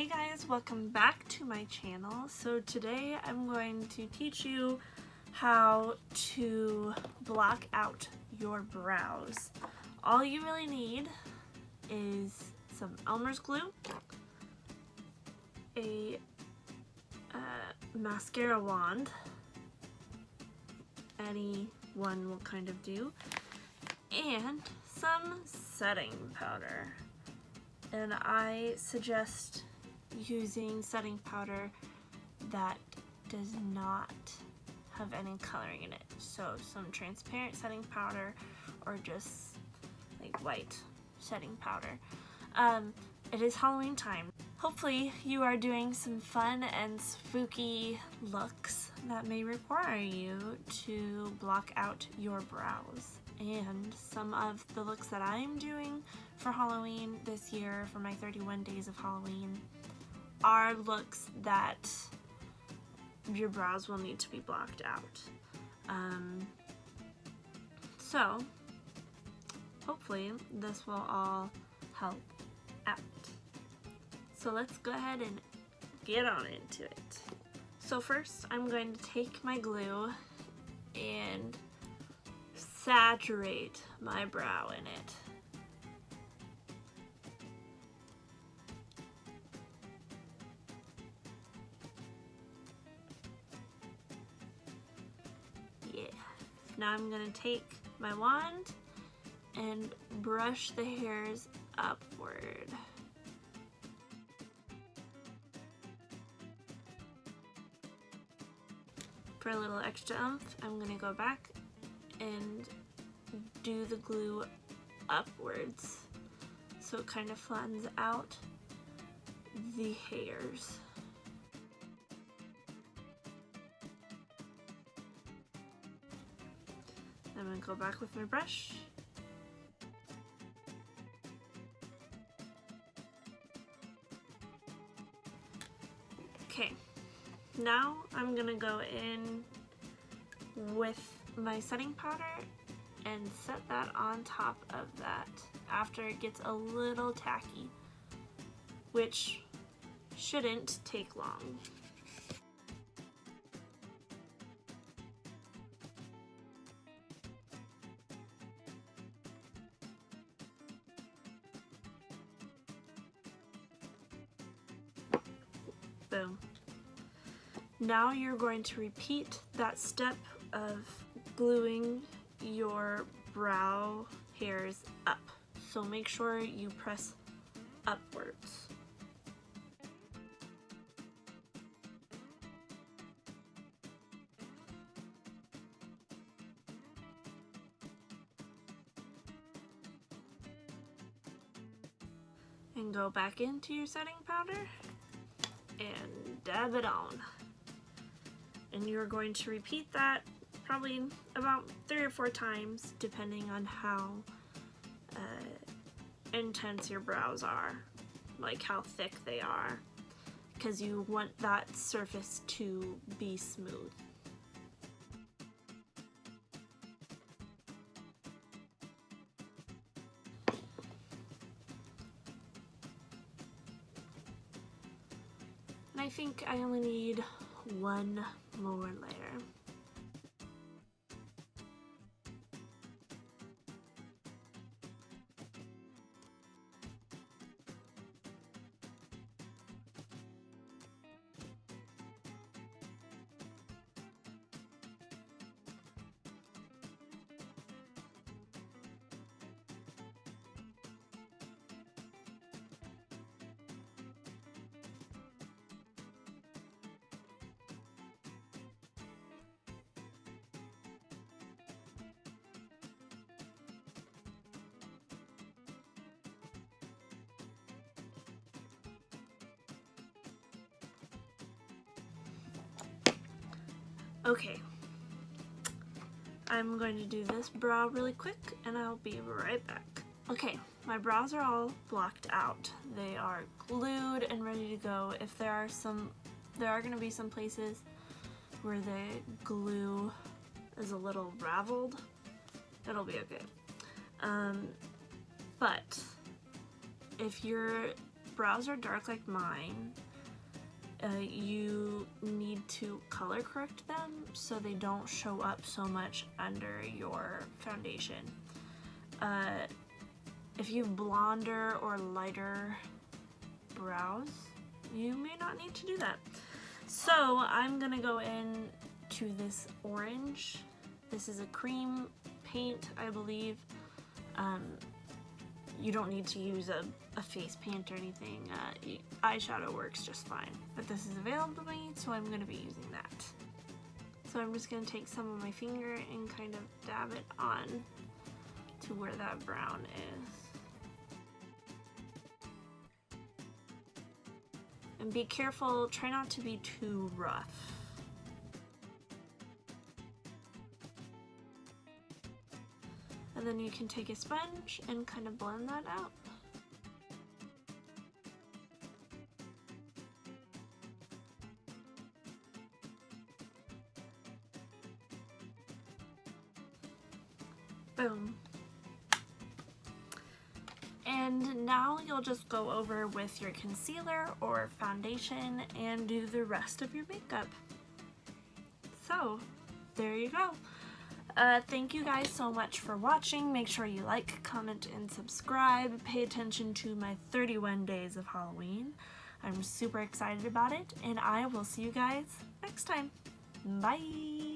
Hey guys, welcome back to my channel. So today I'm going to teach you how to block out your brows. All you really need is some Elmer's glue, a mascara wand, any one will kind of do, and some setting powder. And I suggest using setting powder that does not have any coloring in it. So some transparent setting powder or just like white setting powder. It is Halloween time. Hopefully you are doing some fun and spooky looks that may require you to block out your brows. And some of the looks that I'm doing for Halloween this year, for my 31 days of Halloween, are looks that your brows will need to be blocked out. So hopefully this will all help out. So let's go ahead and get on into it. So first I'm going to take my glue and saturate my brow in it. Yeah. Now I'm going to take my wand and brush the hairs upward. For a little extra oomph, I'm going to go back and do the glue upwards so it kind of flattens out the hairs. I'm going to go back with my brush. Okay, now I'm going to go in with my setting powder and set that on top of that after it gets a little tacky, which shouldn't take long. Boom. Now you're going to repeat that step of gluing your brow hairs up. So make sure you press upwards. And go back into your setting powder and dab it on. And you're going to repeat that probably about 3 or 4 times depending on how intense your brows are, like how thick they are, because you want that surface to be smooth. And I think I only need one more layer. Okay, I'm going to do this brow really quick and I'll be right back. Okay, my brows are all blocked out. They are glued and ready to go. If there are going to be some places where the glue is a little raveled, it'll be okay. But if your brows are dark like mine, you need to color correct them so they don't show up so much under your foundation. If you have blonder or lighter brows, you may not need to do that. So I'm gonna go in to this orange. This is a cream paint, I believe. You don't need to use a face paint or anything. Eyeshadow works just fine, but this is available to me, so I'm gonna be using that. So I'm just gonna take some of my finger and kind of dab it on to where that brown is. And be careful, try not to be too rough. And then you can take a sponge and kind of blend that out. Boom. And now you'll just go over with your concealer or foundation and do the rest of your makeup. So, there you go. Thank you guys so much for watching. Make sure you like, comment, and subscribe. Pay attention to my 31 days of Halloween. I'm super excited about it, and I will see you guys next time. Bye!